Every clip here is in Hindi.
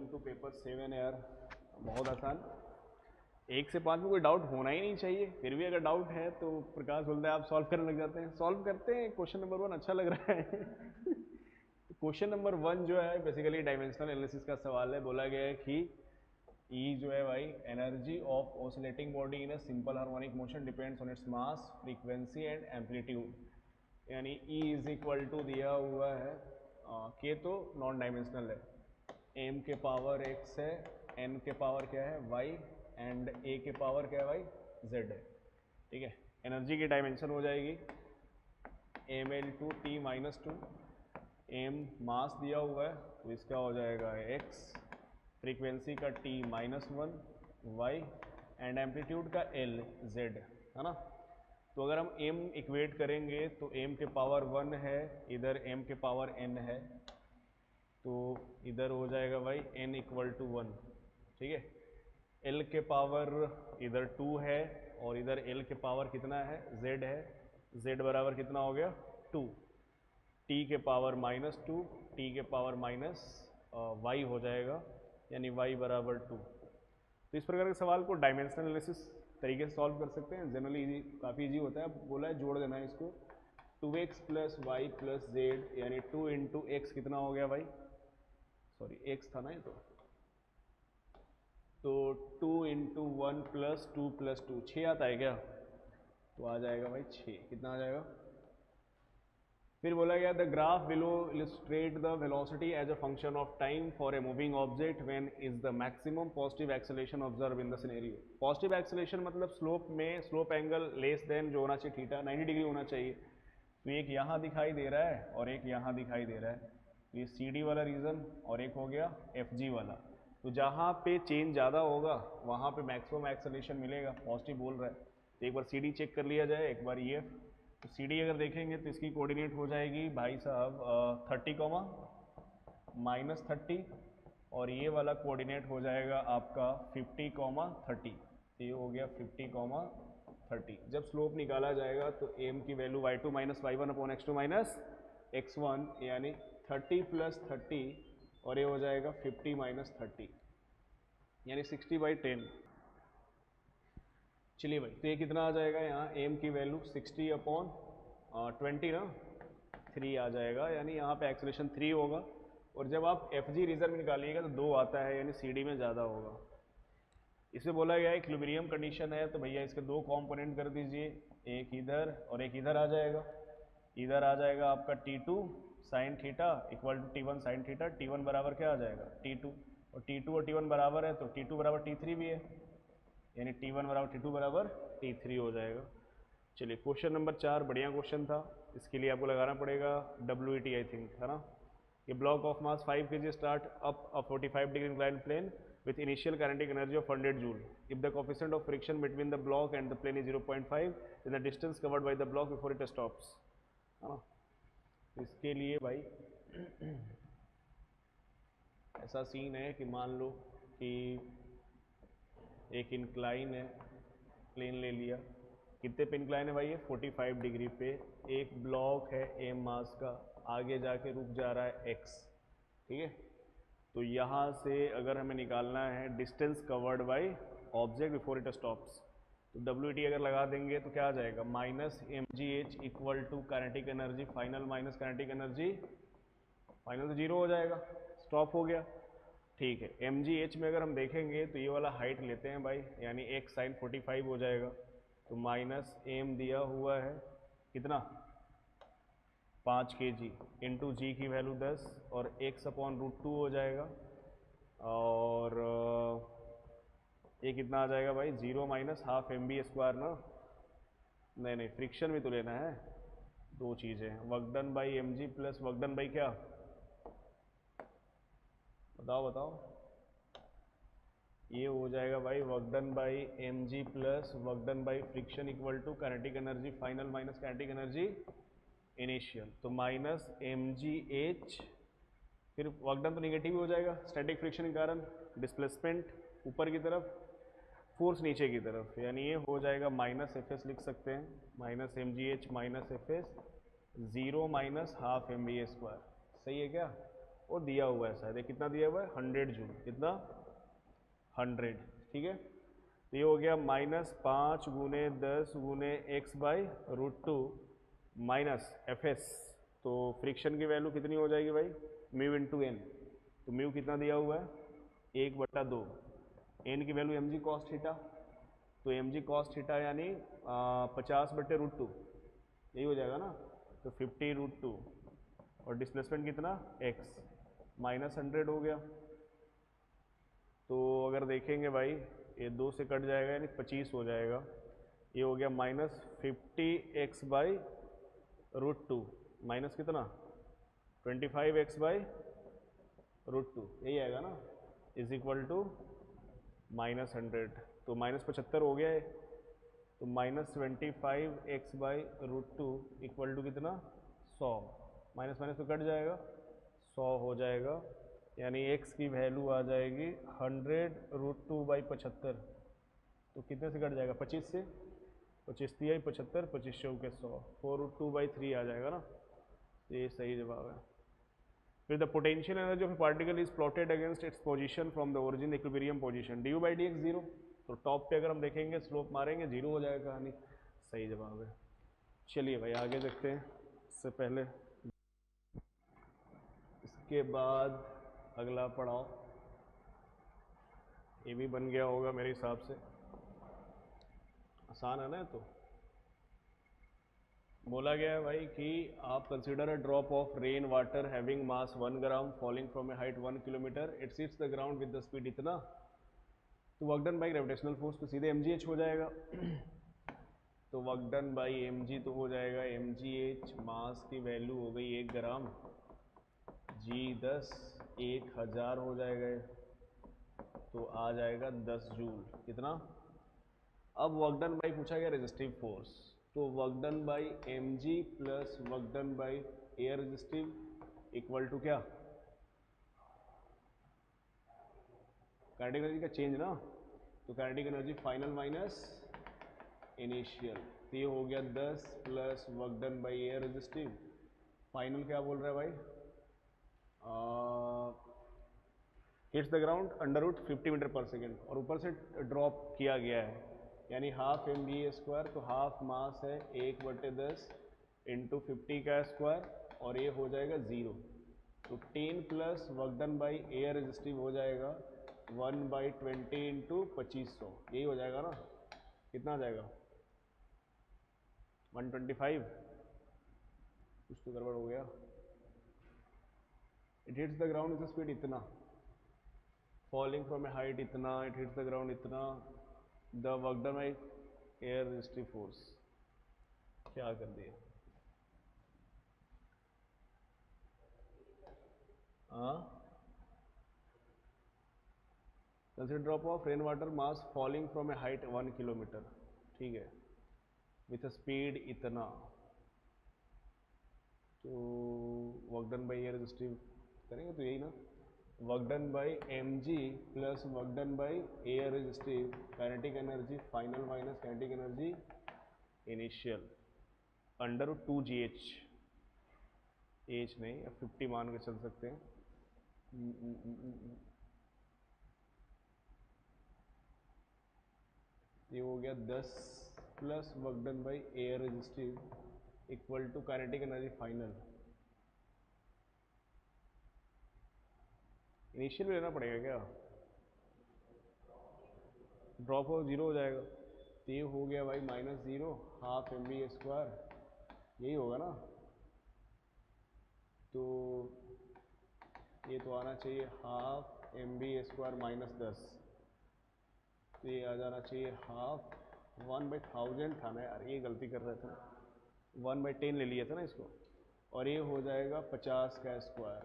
वेलकम टू पेपर 7 यार। बहुत आसान, 1 से 5 में कोई डाउट होना ही नहीं चाहिए, फिर भी अगर डाउट है तो प्रकाश बोलते हैं आप सॉल्व करने लग जाते हैं। सॉल्व करते हैं। क्वेश्चन नंबर 1 अच्छा लग रहा है। क्वेश्चन नंबर 1 जो है बेसिकली डायमेंशनल एनालिसिस का सवाल है। बोला गया है कि ई जो है भाई, energy of oscillating body in a simple harmonic motion depends on its mass, frequency and amplitude. यानी ई इज इक्वल टू दिया हुआ है के, तो नॉन डायमेंशनल है, एम के पावर एक्स है, एन के पावर क्या है वाई, एंड ए के पावर क्या है भाई जेड है। ठीक है, एनर्जी की डायमेंशन हो जाएगी M L two T minus two. M mass दिया हुआ है तो इसका हो जाएगा एक्स, फ्रीक्वेंसी का टी -1 वाई, एंड एम्पलीट्यूड का एल जेड, है ना। तो अगर हम m इक्वेट करेंगे तो m के पावर 1 है, इधर m के पावर n है, तो इधर हो जाएगा भाई n इक्वल टू 1। ठीक है, l के पावर इधर 2 है और इधर l के पावर कितना है z है, z बराबर कितना हो गया 2, t के पावर -2, t के पावर y हो जाएगा, यानी y बराबर 2। तो इस प्रकार के सवाल को डायमेंशनल एनालिसिस तरीके से सॉल्व कर सकते हैं। जनरली इजी, काफ़ी इजी होता है। अब बोला है जोड़ देना है इसको, 2x plus Y plus Z, यानी 2 इंटू एक्स कितना हो गया भाई, सॉरी x था ना ये, तो 2 इंटू 1 प्लस 2 प्लस 2 6 आता है क्या, तो आ जाएगा भाई 6। कितना आ जाएगा। फिर बोला गया the graph below illustrate the velocity as a function of time for a moving object when is the maximum positive acceleration observe in the scenario. Positive acceleration मतलब स्लोप में स्लोप एंगल लेस देन जो होना चाहिए थीटा 90 डिग्री होना चाहिए। तो एक यहाँ दिखाई दे रहा है और एक यहाँ दिखाई दे रहा है, तो ये सी डी वाला रीजन और एक हो गया एफ जी वाला। तो जहाँ पे चेंज ज़्यादा होगा वहाँ पे मैक्सिमम एक्सेलरेशन मिलेगा, पॉजिटिव बोल रहा है। तो एक बार सी डी चेक कर लिया जाए, एक बार ई एफ। तो सी डी अगर देखेंगे तो इसकी कोऑर्डिनेट हो जाएगी भाई साहब 30 -30, और ये वाला कोऑर्डिनेट हो जाएगा आपका 50 30। तो ये हो गया 50 30। जब स्लोप निकाला जाएगा तो एम की value y2 minus Y one upon x2 minus x1, यानी 30 प्लस 30, और ये हो जाएगा 50 माइनस 30, यानी 60/10। चलिए भाई, तो ये कितना आ जाएगा, यहाँ एम की वैल्यू 60/20 ना, 3 आ जाएगा, यानी यहाँ पे एक्सेलरेशन 3 होगा। और जब आप एफ जी रिजर्व निकालिएगा तो 2 आता है, यानी सी डी में ज़्यादा होगा। इसे बोला गया है इक्विलिब्रियम कंडीशन है, तो भैया इसके 2 कंपोनेंट कर दीजिए, एक इधर और एक इधर आ जाएगा। इधर आ जाएगा आपका T2 sine theta equal to T1 sine theta. T1 बराबर क्या आ जाएगा T2, और T2 और T1 बराबर है तो T2 बराबर T3 भी है, यानी T1 बराबर T2 बराबर T3 हो जाएगा। चलिए क्वेश्चन नंबर 4 बढ़िया क्वेश्चन था। इसके लिए आपको लगाना पड़ेगा WET आई थिंक, है ना। ये block of mass 5 kg start up a 45 degree incline plane with initial kinetic energy of 100 joule. If the coefficient of friction between the block and the plane is 0.5, then the distance covered by the block before it stops. है ना। इसके लिए भाई ऐसा सीन है कि मान लो कि एक इंक्लाइन है, प्लेन ले लिया, कितने पे इंक्लाइन है भाई ये 45 डिग्री पे, एक ब्लॉक है एम मास का, आगे जाके रुक जा रहा है एक्स। ठीक है, तो यहाँ से अगर हमें निकालना है distance covered by object before it stops, तो WT अगर लगा देंगे तो क्या आ जाएगा -mgh equal to kinetic energy final minus kinetic energy final, तो 0 हो जाएगा, स्टॉप हो गया। ठीक है, mgh में अगर हम देखेंगे तो ये वाला हाइट लेते हैं भाई, यानी x साइन 45 हो जाएगा, तो -m दिया हुआ है कितना 5 kg इंटू जी की वैल्यू 10 और x/√2 हो जाएगा, और ये कितना आ जाएगा भाई 0 माइनस हाफ mv² ना, नहीं फ्रिक्शन भी तो लेना है, 2 चीज़ें, work done by mg plus work done by क्या, बताओ, ये हो जाएगा भाई work done by mg plus work done by friction equal to kinetic energy final minus kinetic energy initial, तो -mgh, फिर वर्क डन तो निगेटिव हो जाएगा स्टैटिक फ्रिक्शन के कारण, डिस्प्लेसमेंट ऊपर की तरफ, फोर्स नीचे की तरफ, यानी ये हो जाएगा -fs लिख सकते हैं, -mgh -fs 0 minus half mv²। सही है क्या। और दिया हुआ है शायद, कितना दिया हुआ है 100 जूल, कितना 100, ठीक है। तो ये हो गया -5 गुने 10 गुने x by √2 minus F S. तो फ्रिक्शन की वैल्यू कितनी हो जाएगी भाई, म्यू इंटू एन। तो म्यू कितना दिया हुआ है 1/2, एन की वैल्यू mg cos थीटा, तो mg cos थीटा यानी 50/√2, यही हो जाएगा ना। तो 50√2 और डिस्प्लेसमेंट कितना x -100 हो गया। तो अगर देखेंगे भाई ये 2 से कट जाएगा यानी 25 हो जाएगा। ये हो गया -50x बाई √2 माइनस कितना 25x बाई √2, यही आएगा ना, इज इक्वल टू -100। तो -75 हो गया है। तो -25x बाई √2 इक्वल टू कितना 100, माइनस माइनस तो कट जाएगा 100 हो जाएगा, यानी x की वैल्यू आ जाएगी 100√2 बाई 75। तो कितने से कट जाएगा 25 से, 25 तिया 75, 25 चौके 100, 4√2 बाई 3 आ जाएगा ना। तो ये सही जवाब है। फिर the potential energy of particle is plotted against its position from the origin equilibrium position, D by D x 0। तो टॉप पे अगर हम देखेंगे स्लोप मारेंगे 0 हो जाएगा कहानी, सही जवाब है। चलिए भाई आगे देखते हैं। इससे पहले इसके बाद अगला पड़ाव, ये भी बन गया होगा मेरे हिसाब से, आसान है ना। तो बोला गया है भाई कि आप consider a drop of rain water having mass 1 gram falling from A height 1 kilometre, it hits the ground with the speed इतना। तो work done by gravitational force तो सीधे mgh हो जाएगा। तो वर्क डन बाई mg तो हो जाएगा mgh, मास की वैल्यू हो गई 1 ग्राम, g10 1000 हो जाएगा, तो आ जाएगा 10 जूल, कितना। अब वर्क डन बाई पूछा गया रेजिस्टिव फोर्स, तो work done by mg plus work done by air resistive equal to क्या, काइनेटिक एनर्जी का चेंज ना। तो kinetic energy final minus initial, तो ये हो गया 10 plus work done by air resistive, final क्या बोल रहा है भाई, hits the ground √50 metre per second, और ऊपर से ड्रॉप किया गया है यानी हाफ mv², तो हाफ मास है 1/10 इंटू 50 का स्क्वायर, और ये हो जाएगा 0। तो 10 plus work done by air resistive हो जाएगा 1/20 इंटू 2500, यही हो जाएगा ना। कितना आ जाएगा 125, कुछ तो गड़बड़ हो गया। It hits the ground with speed इतना, फॉलिंग फ्रॉम ए हाइट इतना, इट हिट्स द ग्राउंड इतना, the work done by air resistive force, क्या कर दिए consider drop of rain water mass falling from A height 1 kilometre, ठीक है, विथ स्पीड इतना। तो work done by air resistive करेंगे तो यही ना, work done by mg plus work done by air resistive, kinetic energy final minus kinetic energy initial, √2gh, H नहीं, अब 50 मान के चल सकते हैं। ये हो गया 10 plus work done by air resistive equal to kinetic energy final, initial भी लेना पड़ेगा क्या, ड्रॉप हो 0 हो जाएगा। तो ये हो गया भाई -0 हाफ mv², यही होगा ना। तो ये तो आना चाहिए हाफ mv² -10, तो ये आ जाना चाहिए हाफ 1/1000 था ना यार, ये गलती कर रहे थे, 1/10 ले लिया था ना इसको, और ये हो जाएगा 50 का स्क्वायर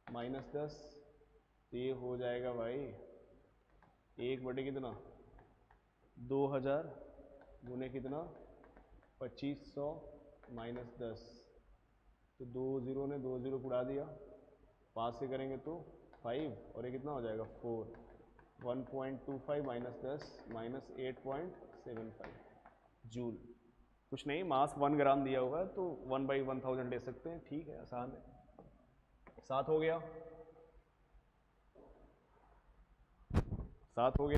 -10, तो ये हो जाएगा भाई 1/, कितना 2000 गुने कितना 2500 -10, तो 2 0 ने 2 0 उड़ा दिया, 5 से करेंगे तो 5, और ये कितना हो जाएगा 4, 1.25 -10 -8.75 जूल। कुछ नहीं, मास 1 ग्राम दिया हुआ है तो 1/1000 ले सकते हैं, ठीक है, आसान है, 7 हो गया, 7 हो गया,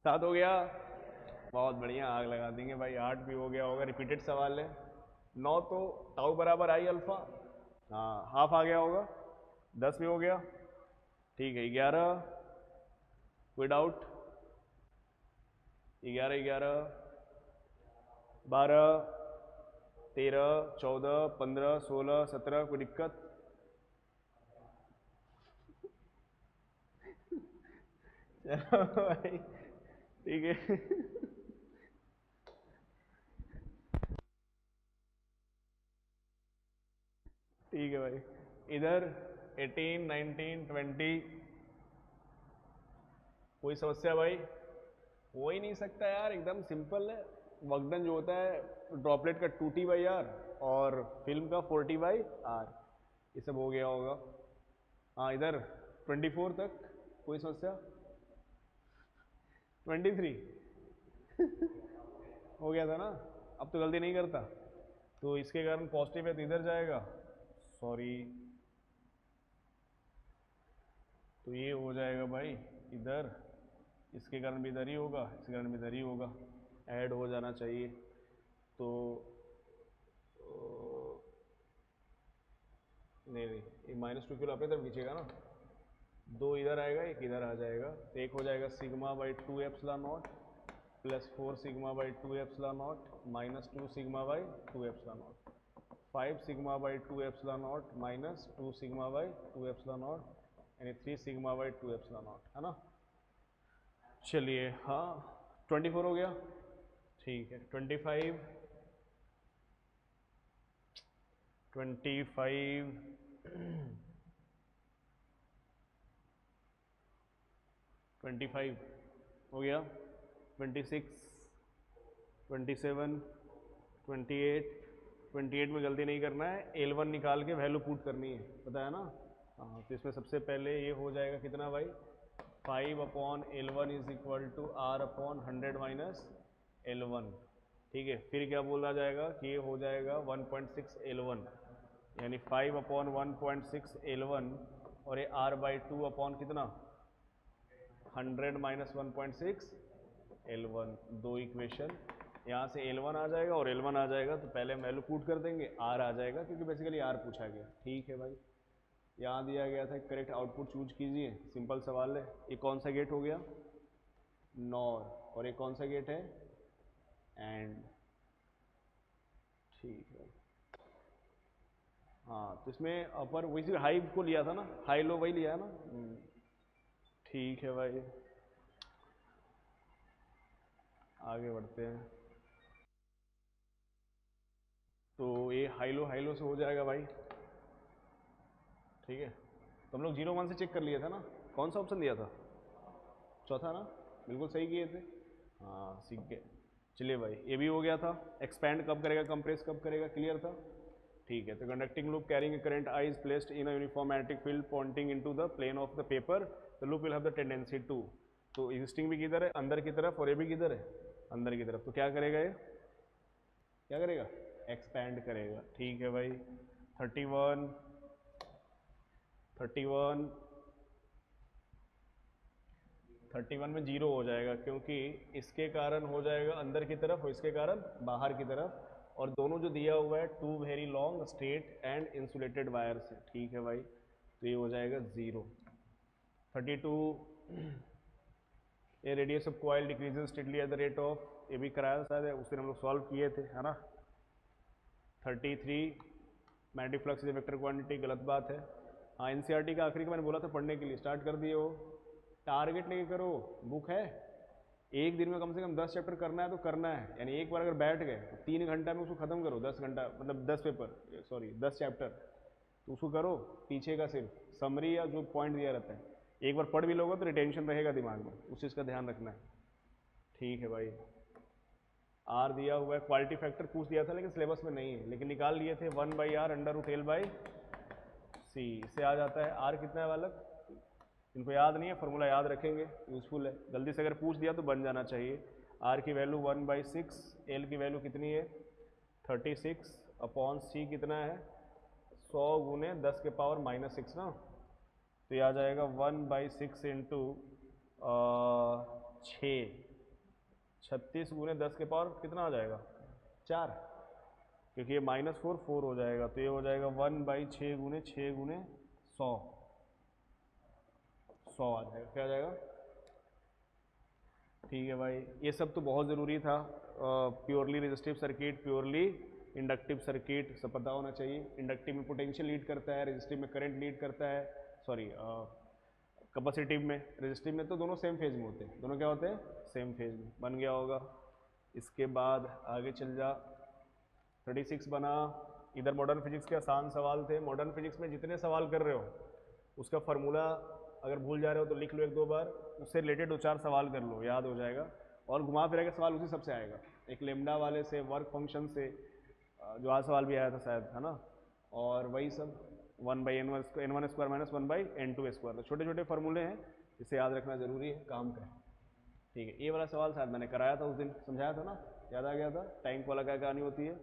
7 हो गया, बहुत बढ़िया, आग लगा देंगे भाई। 8 भी हो गया होगा, रिपीटेड सवाल है। 9 तो टाउ बराबर आई अल्फा, हाँ हाफ आ गया होगा। 10 भी हो गया, ठीक है। 11, कोई डाउट? 11, 11, 12, 13, 14, 15, 16, 17, कोई दिक्कत? चलो भाई ठीक है। ठीक है भाई, इधर 18, 19, 20, कोई समस्या भाई? हो ही नहीं सकता यार, एकदम सिंपल है। वर्कडन जो होता है ड्रॉपलेट का 2T/R और फिल्म का 4T/R, ये सब हो गया होगा। हाँ इधर 24 तक कोई समस्या? 23 हो गया था ना, अब तो गलती नहीं करता। तो इसके कारण पॉजिटिव है तो इधर जाएगा, सॉरी, तो ये हो जाएगा भाई इधर, इसके कारण भी इधर ही होगा, इसके कारण भी इधर ही होगा, ऐड हो जाना चाहिए। तो नहीं नहीं, ये -2 किलो अपने तरफ खींचेगा ना, 2 इधर आएगा, एक इधर आ जाएगा, तो एक हो जाएगा σ/2ε0 प्लस 4 σ/2ε0 -2 σ/2ε0, 5 σ/2ε0 -2 σ/2ε0 यानी 3 σ/2ε0, है ना। चलिए हाँ, 24 हो गया, ठीक है। 25, 25, 25 हो गया, 26, 27, 28, 28 में गलती नहीं करना है, L1 निकाल के वैल्यू पुट करनी है, पता है ना। हाँ तो इसमें सबसे पहले ये हो जाएगा कितना भाई, 5/L1 is equal to R/100 - L1, ठीक है। फिर क्या बोला जाएगा कि ये हो जाएगा 1.6 L1, यानी 5/1.6 L1, और ये R/2 अपॉन कितना, 100 - 1.6 L1, दो इक्वेशन, यहाँ से L1 आ जाएगा और L1 आ जाएगा, तो पहले हम वैल्यू पुट कर देंगे, R आ जाएगा क्योंकि बेसिकली R पूछा गया, ठीक है भाई। यहाँ दिया गया था करेक्ट आउटपुट चूज कीजिए, सिंपल सवाल है। ये कौन सा गेट हो गया, नॉर, और ये कौन सा गेट है, एंड, ठीक है। हाँ तो इसमें अपर वही हाई को लिया था ना, हाई लो वही लिया है ना, ठीक है भाई, आगे बढ़ते हैं। तो ये हाई लो से हो जाएगा भाई, ठीक है। तो हम लोग 0 1 से चेक कर लिया था ना, कौन सा ऑप्शन दिया था, चौथा ना, बिल्कुल सही किए थे, हाँ सीख गए। चलिए भाई ये भी हो गया था। एक्सपैंड कब करेगा, कंप्रेस कब करेगा, क्लियर था, ठीक है। तो conducting loop carrying a current I is placed in a uniform magnetic field pointing into the plane of the paper, the loop will have the tendency to, तो एग्जिस्टिंग भी किधर है, अंदर की तरफ, और ये भी किधर है, अंदर की तरफ, तो क्या करेगा ये, क्या करेगा, एक्सपैंड करेगा, ठीक है भाई। 31, 31, 31 में 0 हो जाएगा क्योंकि इसके कारण हो जाएगा अंदर की तरफ और इसके कारण बाहर की तरफ, और दोनों जो दिया हुआ है 2 very long straight and insulated wire से, ठीक है भाई, तो ये हो जाएगा 0। 32, ये radius of coil decreases steadily at the rate of, ये भी कराया शायद, उस दिन हम लोग सॉल्व किए थे, है ना। 33, magnetic flux is vector quantity, गलत बात है। हाँ एनसीईआरटी का आखिरी का मैंने बोला था पढ़ने के लिए, स्टार्ट कर दिए हो, टारगेट नहीं करो, बुक है, एक दिन में कम से कम 10 चैप्टर करना है तो करना है, यानी एक बार अगर बैठ गए तो 3 घंटा में उसको खत्म करो, 10 घंटा मतलब 10 पेपर, सॉरी 10 चैप्टर, तो उसको करो, पीछे का सिर्फ समरी या जो पॉइंट दिया रहता है, एक बार पढ़ भी लोगे तो रिटेंशन रहेगा दिमाग में, उस चीज़ का ध्यान रखना है, ठीक है भाई। आर दिया हुआ है, क्वालिटी फैक्टर पूछ दिया था लेकिन सिलेबस में नहीं है, लेकिन निकाल लिए थे 1/r√L/c, इससे आ जाता है आर कितना है बालक, इनको याद नहीं है, फॉर्मूला याद रखेंगे, यूजफुल है, गलती से अगर पूछ दिया तो बन जाना चाहिए। आर की वैल्यू 1/6, एल की वैल्यू कितनी है, 36/c कितना है, 100 गुने 10 के पावर -6 ना, तो ये आ जाएगा 1/6 इंटू 6, 36 गुने 10 के पावर कितना आ जाएगा 4, क्योंकि ये -4 4 हो जाएगा, तो ये हो जाएगा 1/6 गुने 6 गुने 100 आ जाएगा, क्या आ जाएगा। ठीक है भाई, ये सब तो बहुत ज़रूरी था, purely resistive circuit, purely inductive circuit सब पता होना चाहिए। इंडक्टिव में पोटेंशियल लीड करता है, रेजिस्टिव में करंट लीड करता है, सॉरी कैपेसिटिव में, रेजिस्टिव में तो दोनों सेम फेज में होते हैं, दोनों क्या होते हैं सेम फेज में। बन गया होगा। इसके बाद आगे चल जा, 36 बना। इधर मॉडर्न फिजिक्स के आसान सवाल थे। मॉडर्न फिजिक्स में जितने सवाल कर रहे हो उसका फार्मूला अगर भूल जा रहे हो तो लिख लो एक दो बार, उससे रिलेटेड 2-4 सवाल कर लो, याद हो जाएगा। और घुमा फिरा के सवाल उसी सबसे आएगा, एक लेमडा वाले से, वर्क फंक्शन से, जो आज सवाल भी आया था शायद, है ना, और वही सब 1/n1 माइनस 1/n2, तो छोटे छोटे फार्मूले हैं, इसे याद रखना जरूरी है, काम का है। ठीक है, ये वाला सवाल शायद मैंने कराया था उस दिन, समझाया था ना, याद आ गया था। टाइम वाला क्या कहानी होती है,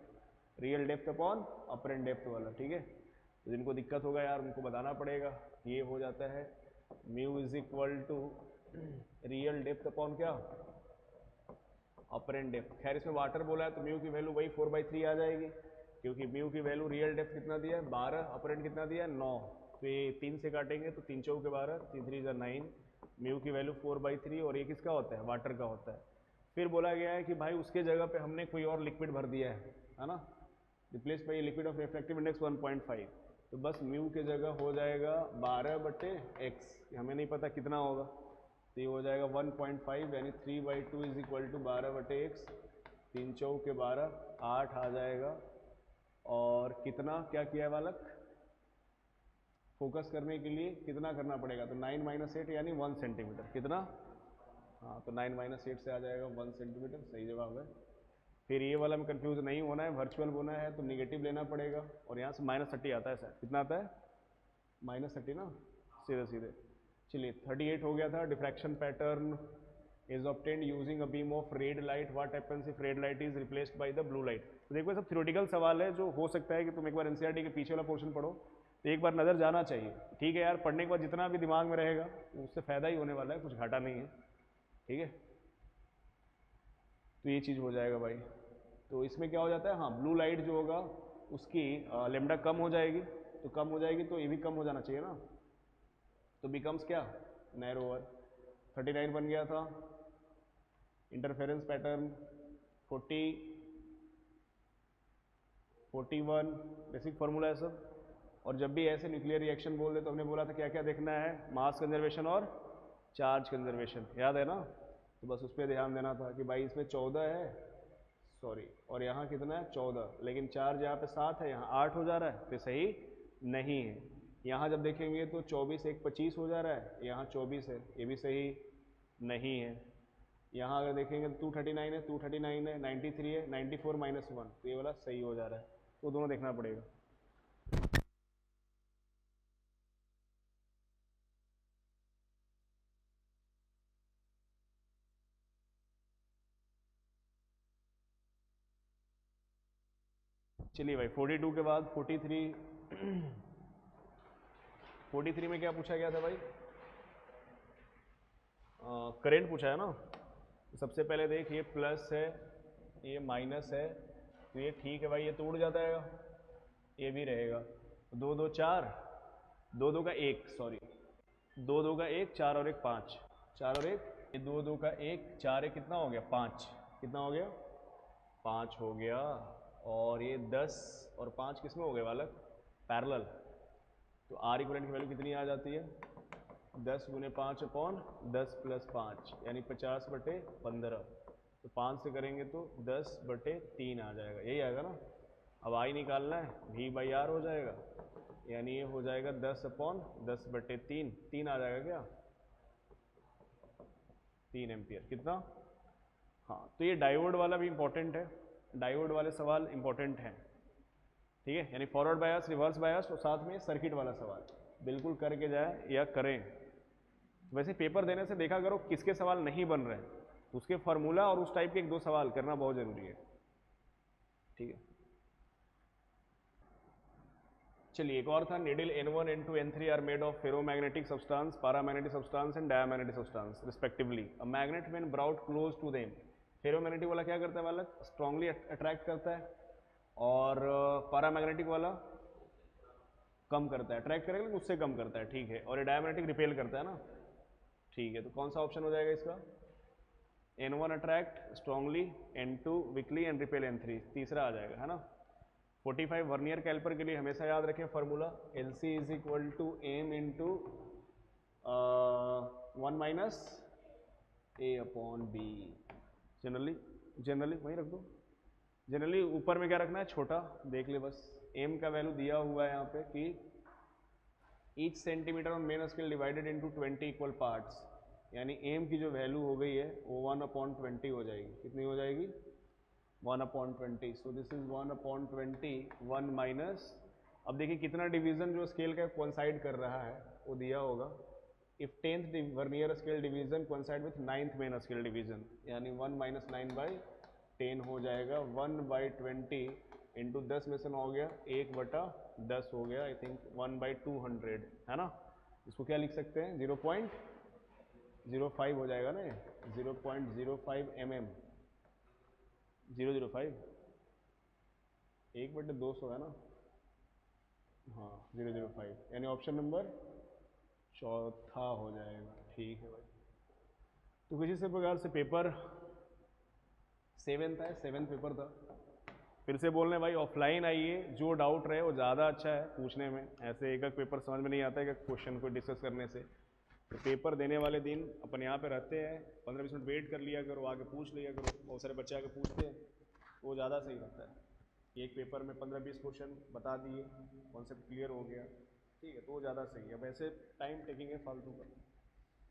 real depth upon apparent depth वाला। ठीक है, तो जिनको दिक्कत होगा यार उनको बताना पड़ेगा। ये हो जाता है mu is equal to real depth upon क्या, अपरेंट डेप्थ। खैर इसमें वाटर बोला है तो म्यू की वैल्यू वही 4/3 आ जाएगी, क्योंकि म्यू की वैल्यू रियल डेप्थ कितना दिया है 12, अपरेंट कितना दिया है 9, तो ये 3 से काटेंगे तो 3 चौके 12, 3 3 9, म्यू की वैल्यू 4/3, और ये किसका होता है, वाटर का होता है। फिर बोला गया है कि भाई उसके जगह पे हमने कोई और लिक्विड भर दिया है ना, replace by liquid of refractive index 1.5, तो बस म्यू के जगह हो जाएगा 12/x, हमें नहीं पता कितना होगा, तो ये हो जाएगा 1.5, यानी 3/2 इज इक्वल टू 12/x, 3 चौके 12, 8 आ जाएगा। और कितना क्या किया है बालक, फोकस करने के लिए कितना करना पड़ेगा, तो 9 - 8 यानी 1 सेंटीमीटर, कितना, हाँ तो 9 - 8 से आ जाएगा 1 सेंटीमीटर, सही जवाब है। फिर ये वाला में कंफ्यूज नहीं होना है, वर्चुअल होना है तो निगेटिव लेना पड़ेगा, और यहाँ से -30 आता है सर, कितना आता है -30 ना, सीधे सीधे। चलिए 38 हो गया था। Diffraction pattern is obtained using a beam of red light, what happens if red light is replaced by the blue light. तो देखो सब थ्योरेटिकल सवाल है, जो हो सकता है कि तुम एक बार एनसीईआरटी के पीछे वाला पोर्शन पढ़ो, तो एक बार नज़र जाना चाहिए। ठीक है यार, पढ़ने के बाद जितना भी दिमाग में रहेगा उससे फ़ायदा ही होने वाला है, कुछ घाटा नहीं है। ठीक है, तो ये चीज़ हो जाएगा भाई। तो इसमें क्या हो जाता है, हाँ ब्लू लाइट जो होगा उसकी लेमडा कम हो जाएगी, तो कम हो जाएगी तो ये भी कम हो जाना चाहिए ना, तो बिकम्स क्या, नैरोअर। 39 बन गया था। इंटरफेरेंस पैटर्न 40, 41 बेसिक फार्मूला है सब। और जब भी ऐसे न्यूक्लियर रिएक्शन बोल दे तो हमने बोला था क्या क्या देखना है, मास कंजर्वेशन और चार्ज कंजर्वेशन, याद है ना, तो बस उस पर ध्यान देना था कि भाई इसमें 14 है, सॉरी, और यहाँ कितना है 14, लेकिन चार्ज यहाँ पे 7 है, यहाँ 8 हो जा रहा है, तो सही नहीं है। यहाँ जब देखेंगे तो 24 1 25 हो जा रहा है, यहाँ 24 है, ये भी सही नहीं है। यहाँ अगर देखेंगे तो 239 है, 239 है, 93 है, 94 - 1, तो ये वाला सही हो जा रहा है, तो दोनों देखना पड़ेगा। चलिए भाई 42 के बाद 43, 43 में क्या पूछा गया था भाई, करंट पूछा है ना। तो सबसे पहले देख, ये प्लस है, ये माइनस है, तो ये ठीक है भाई, ये तो उड़ जाता है, ये भी रहेगा। 2 2 4, 2 2 का 1, सॉरी 2 2 का 1, 4 और 1 5, 4 और 1, ये 2 2 का 1, 4 1 कितना हो गया 5, कितना हो गया 5 हो गया। और ये 10 और 5 किस में हो गए बालक, पैरेलल, तो आर इक्वलेंट की वैल्यू कितनी आ जाती है, 10 गुने 5 अपॉन 10 + 5, यानी 50/15, तो 5 से करेंगे तो 10/3 आ जाएगा, यही आएगा ना। अब आई निकालना है, V/R हो जाएगा, यानी ये हो जाएगा 10/10/3, 3 आ जाएगा क्या, 3 एम्पियर, कितना। हाँ, तो ये डायोड वाला भी इंपॉर्टेंट है, डायोड वाले सवाल इंपॉर्टेंट हैं। ठीक है, यानी फॉरवर्ड बायस, रिवर्स बायस, और साथ में सर्किट वाला सवाल बिल्कुल करके जाए या करें। वैसे पेपर देने से देखा करो किसके सवाल नहीं बन रहे, तो उसके फार्मूला और उस टाइप के 1 2 सवाल करना बहुत ज़रूरी है। ठीक है, चलिए एक और था, needle N1 N2 N3 are made of ferromagnetic substance, paramagnetic substance and diamagnetic substance respectively. A magnet when brought close to them, ferromagnetic वाला क्या करता है वाला, स्ट्रांगली अट्रैक्ट करता है, और पैरामैग्नेटिक वाला कम करता है, अट्रैक्ट करेगा लेकिन उससे कम करता है, ठीक है, और ये डायमैग्नेटिक रिपेल करता है ना, ठीक है। तो कौन सा ऑप्शन हो जाएगा इसका, N1 attract strongly, N2 weekly and repel N3, तीसरा आ जाएगा, है ना। 45 वर्नियर कैलिपर के लिए हमेशा याद रखें formula, LC is equal to M into 1 minus A upon B. Generally वहीं रख दो, जनरली ऊपर में क्या रखना है, छोटा देख ले बस। एम का वैल्यू दिया हुआ है यहाँ पे कि each centimetre on main scale divided into 20 equal parts, यानी एम की जो वैल्यू हो गई है वो 1/20 हो जाएगी। कितनी हो जाएगी, 1/20। सो दिस इज 1/20, 1 माइनस, अब देखिए कितना डिवीजन जो स्केल का कोइंसाइड कर रहा है वो दिया होगा। If 10th vernier scale division coincide with 9th main scale division, यानी 1 माइनस 9/10 हो जाएगा। 1/20 इंटू 10 में से 9 हो गया, 1/10 हो गया, आई थिंक 1/200, है ना। इसको क्या लिख सकते हैं, 0.05 हो जाएगा ना, 0.05 mm, 005, 1/200 है ना, हाँ 005, यानी ऑप्शन नंबर चौथा हो जाएगा, ठीक है भाई। तो किसी से प्रकार से पेपर 7th है, 7th पेपर था। फिर से बोलने भाई ऑफलाइन आइए, जो डाउट रहे वो ज़्यादा अच्छा है पूछने में, ऐसे एक पेपर समझ में नहीं आता है कि क्वेश्चन को डिस्कस करने से। तो पेपर देने वाले दिन अपन यहाँ पे रहते हैं, 15-20 मिनट वेट कर लिया करो, आके पूछ लिया करो, बहुत सारे बच्चे आके पूछते हैं, वो ज़्यादा सही रहता है। एक पेपर में 15-20 क्वेश्चन बता दिए, कॉन्सेप्ट क्लियर हो गया, ठीक है, तो वो ज़्यादा सही है। वैसे टाइम टेकिंग है फालतू का,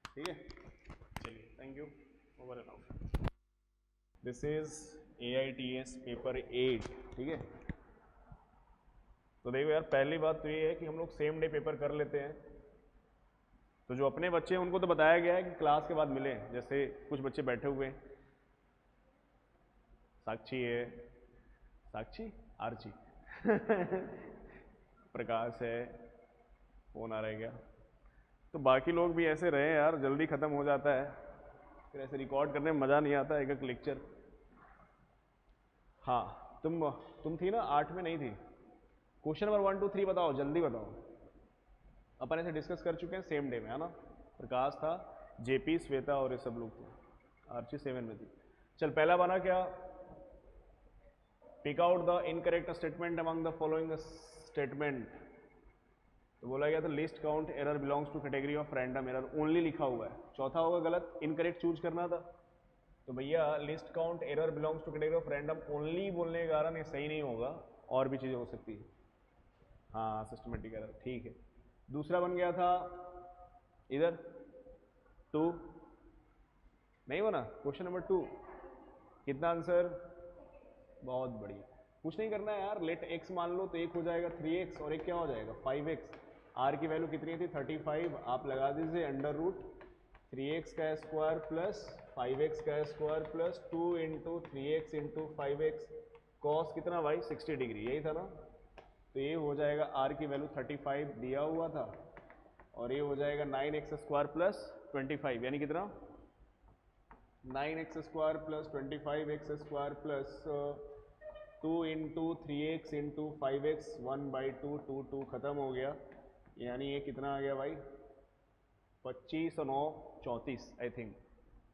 ठीक है। चलिए thank you, over and out. This is AITS paper 8, ठीक है। तो देखो यार, पहली बात तो ये है कि हम लोग सेम डे पेपर कर लेते हैं। तो जो अपने बच्चे हैं उनको तो बताया गया है कि क्लास के बाद मिलें, जैसे कुछ बच्चे बैठे हुए हैं, साक्षी है, साक्षी आर्ची प्रकाश है, फोन आ रहा है क्या। तो बाकी लोग भी ऐसे रहे यार, जल्दी ख़त्म हो जाता है, फिर ऐसे रिकॉर्ड करने में मज़ा नहीं आता एक एक लेक्चर। हाँ तुम थी ना, 8 में नहीं थी। क्वेश्चन नंबर 1 2 3 बताओ, जल्दी बताओ। अपन ऐसे डिस्कस कर चुके हैं सेम डे में, है ना। प्रकाश था, JP, श्वेता और ये सब लोग थे, आर्ची 7 में थी। चल पहला बना क्या, pick out the incorrect statement among the following statement. तो बोला गया था least count error belongs to category of random error, only लिखा हुआ है, चौथा होगा गलत, इनकरेक्ट चूज करना था। तो भैया least count error belongs to category of random only बोलने के कारण ये सही नहीं होगा, और भी चीज़ें हो सकती है। हाँ सिस्टमेटिक एरर, ठीक है। दूसरा बन गया था इधर 2, नहीं बना क्वेश्चन नंबर 2, कितना आंसर, बहुत बढ़िया। कुछ नहीं करना है यार, लेट x मान लो तो एक हो जाएगा 3x और एक क्या हो जाएगा 5x। r की वैल्यू कितनी थी 35, आप लगा दीजिए अंडर रूट 3x का स्क्वायर प्लस 5x का square plus 2 into 3x into 5x, cos कितना भाई 60 डिग्री, यही था ना। तो ये हो जाएगा r की वैल्यू 35 दिया हुआ था, और ये हो जाएगा 9x स्क्वायर प्लस 25, यानी कितना 9x square plus 25x square plus 2 into 3x into 5x, 1/2, 2 2 खत्म हो गया, यानी ये कितना आ गया भाई 25 और 9 34, आई थिंक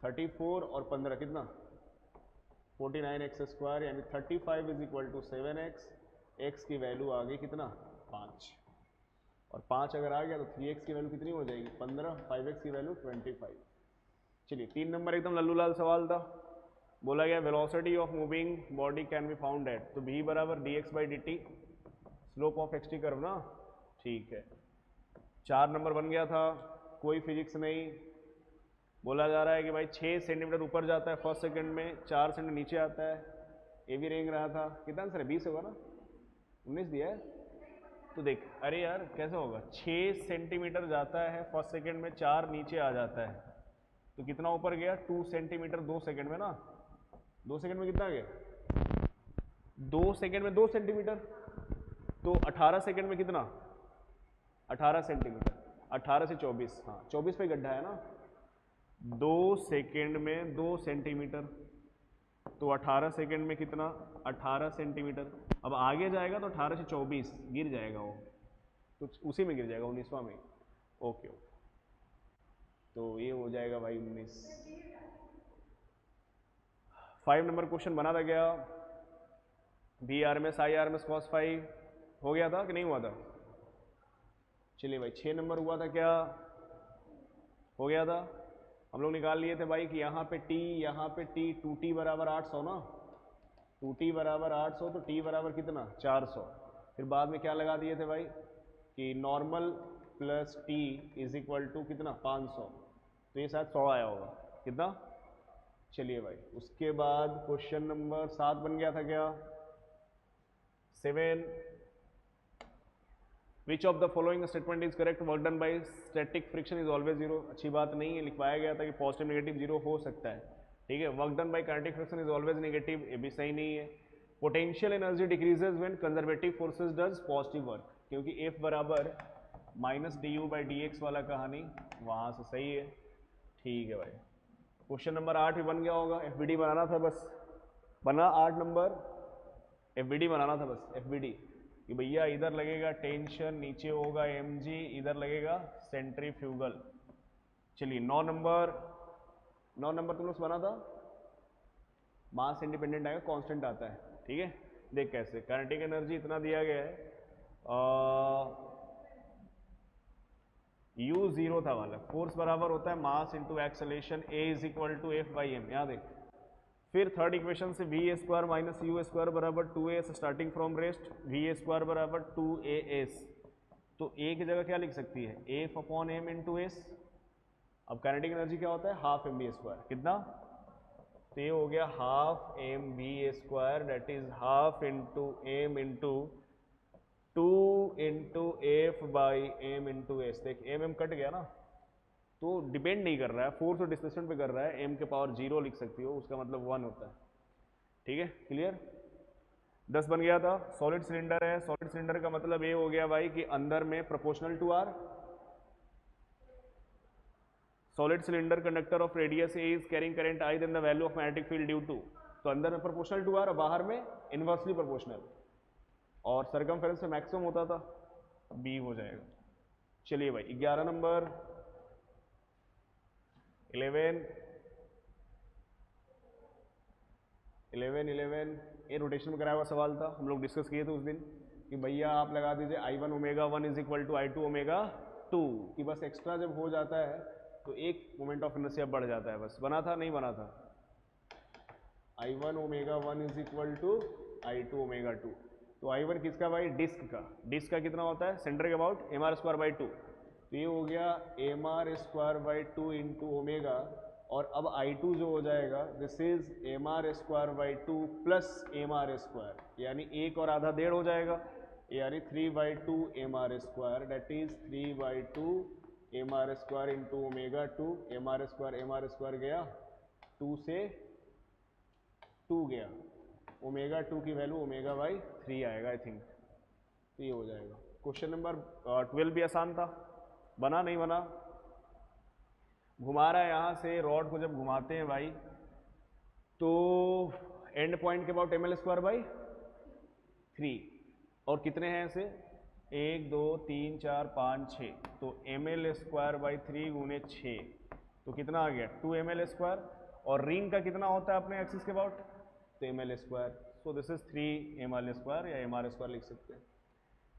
34 और 15 कितना 49x स्क्वायर, यानी 35 is equal to 7x। x की वैल्यू आ गई कितना 5, और 5 अगर आ गया तो 3x की वैल्यू कितनी हो जाएगी 15, 5x की वैल्यू 25। चलिए 3 नंबर एकदम लल्लू लाल सवाल था। बोला गया velocity of moving body can be found at, तो v बराबर dx/dt, slope of xt curve ना, ठीक है। 4 नंबर बन गया था, कोई फिजिक्स नहीं, बोला जा रहा है कि भाई 6 सेंटीमीटर ऊपर जाता है फर्स्ट सेकंड में, 4 सेंटीमीटर नीचे आता है, ये भी रेंग रहा था। कितना आंसर है 20 होगा ना, 19 दिया है। तो देख अरे यार कैसे होगा, 6 सेंटीमीटर जाता है फर्स्ट सेकंड में, 4 नीचे आ जाता है, तो कितना ऊपर गया 2 सेंटीमीटर 2 सेकंड में ना, 2 सेकंड में कितना गया 2 सेकंड में 2 सेंटीमीटर, तो 18 सेकंड में कितना 18 सेंटीमीटर, 18 से 24, हाँ 24 पे गड्ढा है ना, 2 सेकेंड में 2 सेंटीमीटर, तो 18 सेकेंड में कितना, 18 सेंटीमीटर। अब आगे जाएगा तो 18 से 24 गिर जाएगा वो, तो उसी में गिर जाएगा 19वां में। ओके, तो ये हो जाएगा भाई 19। 5 नंबर क्वेश्चन बना था क्या, B R M S I R M S cos five हो गया था कि नहीं हुआ था? चलिए भाई 6 नंबर हुआ था क्या, हो गया था। हम लोग निकाल लिए थे भाई कि यहाँ पे टी, यहाँ पे टी, 2t बराबर 800 ना, 2t बराबर 800, तो t बराबर कितना 400। फिर बाद में क्या लगा दिए थे भाई कि normal plus T is equal to कितना 500, तो ये शायद 100 आया होगा, कितना। चलिए भाई उसके बाद क्वेश्चन नंबर 7 बन गया था क्या, 7, which of the following statement is correct, work done by static friction is always zero. अच्छी बात नहीं है, लिखवाया गया था कि पॉजिटिव नेगेटिव जीरो हो सकता है, ठीक है। Work done by kinetic friction is always negative, ये भी सही नहीं है। Potential energy decreases when conservative forces does positive work, क्योंकि F बराबर minus D you by D x वाला कहानी वहाँ से सही है, ठीक है भाई। क्वेश्चन नंबर 8 भी बन गया होगा, FBD बनाना था बस, बना 8 नंबर, FBD बनाना था बस, FBD कि भैया इधर लगेगा टेंशन, नीचे होगा mg, इधर लगेगा सेंट्रीफ्यूगल। चलिए 9 नंबर, 9 नंबर तुम लोग बना था, मास इंडिपेंडेंट आएगा, कांस्टेंट आता है, ठीक है। देख कैसे, काइनेटिक एनर्जी इतना दिया गया है, u जीरो था वाला, फोर्स बराबर होता है mass into acceleration, a is equal to F by M, यहाँ देख। फिर थर्ड इक्वेशन से V a square minus U square बराबर 2as starting from rest, V a square बराबर 2as, तो a की जगह क्या लिख सकती है, F upon M into S. अब काइनेटिक एनर्जी क्या होता है, हाफ एम बी स्क्वायर, कितना, तो ये हो गया half M B square, that is half into M into 2 into F by M into S. देख एम एम कट गया ना, तो डिपेंड नहीं कर रहा है, फोर्स और डिस्प्लेसमेंट पे कर रहा है, m के पावर 0 लिख सकती हो, उसका मतलब 1 होता है, ठीक है, क्लियर। 10 बन गया था, सॉलिड सिलेंडर है, सॉलिड सिलेंडर का मतलब ये हो गया भाई कि अंदर में proportional to R, solid cylinder conductor of radius A is carrying current I then the value of magnetic field due to, तो अंदर में प्रोपोर्शनल टू आर और बाहर में इनवर्सली प्रोपोर्शनल, और सरकमफेरेंस में मैक्सिमम होता था, बी हो जाएगा। चलिए भाई 11 नंबर, 11 ये रोटेशन में कराया हुआ सवाल था, हम लोग डिस्कस किए थे उस दिन कि भैया आप लगा दीजिए I1 omega 1 is equal to I2 omega 2, कि बस एक्स्ट्रा जब हो जाता है तो एक मोमेंट ऑफ इनर्शिया बढ़ जाता है, बस। बना था नहीं बना था, I1 omega 1 is equal to I2 omega 2, तो I1 किसका भाई, डिस्क का कितना होता है, सेंटर के अबाउट mr स्क्वायर बाई 2, तो ये हो गया mr square by 2 into omega, और अब I2 जो हो जाएगा this is mr square by 2 plus mr square, यानी एक और आधा डेढ़ हो जाएगा, यानी 3/2 mr square, that is 3/2 mr square into omega 2, mr square गया 2 से 2 गया, ओमेगा 2 की वैल्यू ओमेगा बाई 3 आएगा आई थिंक, तो ये हो जाएगा। क्वेश्चन नंबर 12 भी आसान था, बना नहीं बना, घुमा रहा है यहाँ से रॉड को, जब घुमाते हैं भाई तो एंड पॉइंट के अबाउट ml स्क्वायर बाई 3, और कितने हैं ऐसे 1 2 3 4 5 6, तो ml स्क्वायर बाई 3 गुने 6, तो कितना आ गया 2 ml स्क्वायर, और रिंग का कितना होता है अपने एक्सिस के अबाउट, तो ml square, so this is 3 ml square या mr स्क्वायर लिख सकते हैं।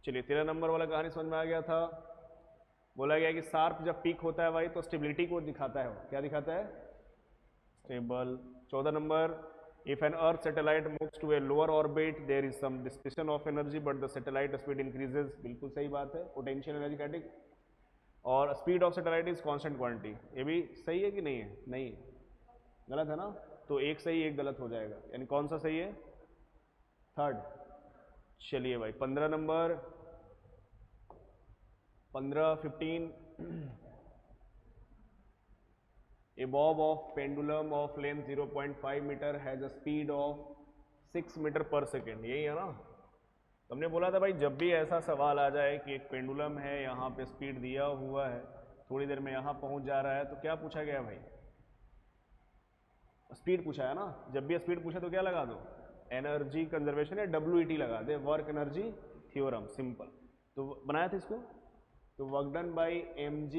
चलिए 13 नंबर वाला कहानी समझ में आ गया था, बोला गया कि शार्प जब पीक होता है भाई तो स्टेबिलिटी को दिखाता है, वो क्या दिखाता है, stable. 14 number, if an earth satellite moves to a lower orbit there is some dissipation of energy but the satellite speed increases, बिल्कुल सही बात है, पोटेंशियल एनर्जी काइनेटिक, और speed of satellite is constant quantity, ये भी सही है कि नहीं है, नहीं गलत है ना, तो एक सही एक गलत हो जाएगा, यानी कौन सा सही है, थर्ड। चलिए भाई 15 number, 15 A bob of pendulum of length 0.5 meter has a speed of 6 meter per second, यही है ना, तो हमने बोला था भाई जब भी ऐसा सवाल आ जाए कि एक पेंडुलम है, यहाँ पे स्पीड दिया हुआ है, थोड़ी देर में यहाँ पहुँच जा रहा है, तो क्या पूछा गया भाई? स्पीड पूछा है ना। जब भी स्पीड पूछा तो क्या लगा दो? एनर्जी कंजर्वेशन या WET लगा दे, वर्क एनर्जी थ्योरम, सिंपल। तो बनाया था इसको, तो वर्क डन बाई mg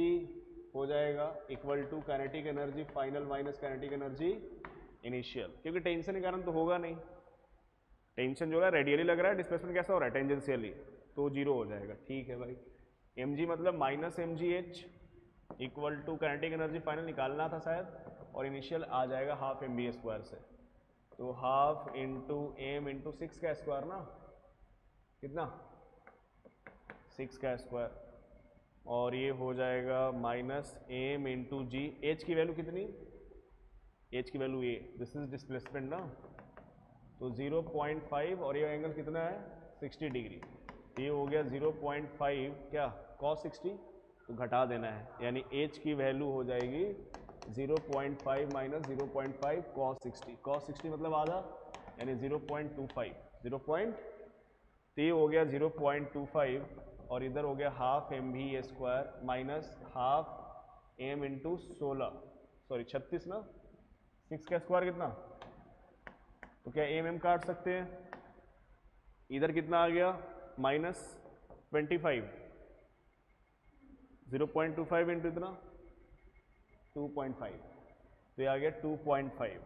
हो जाएगा equal to kinetic energy final minus kinetic energy initial, क्योंकि टेंशन के कारण तो होगा नहीं। टेंशन जो है रेडियली लग रहा है, डिस्प्लेसमेंट कैसा हो रहा है? टेंजेंशियली, तो जीरो हो जाएगा। ठीक है भाई, mg मतलब minus mgh equal to kinetic energy final निकालना था शायद, और इनिशियल आ जाएगा हाफ mv² से, तो हाफ इंटू एम इंटू 6 का स्क्वायर ना, कितना? 6 का स्क्वायर, और ये हो जाएगा माइनस एम इंटू जी। एच की वैल्यू कितनी? एच की value A, this is displacement ना, तो 0.5, और ये एंगल कितना है? 60 डिग्री। ये हो गया 0.5 क्या cos 60, तो घटा देना है, यानी एच की वैल्यू हो जाएगी 0.5 माइनस 0.5 cos 60। cos 60 मतलब आधा, यानी 0.25, 0. तो ये हो गया 0.25, और इधर हो गया half mv² minus half M into 16, sorry 36 ना, 6 का स्क्वायर कितना? तो क्या एम काट सकते हैं? इधर कितना आ गया? माइनस 25, 0.25 इंटू इतना 2.5, तो ये आ गया 2.5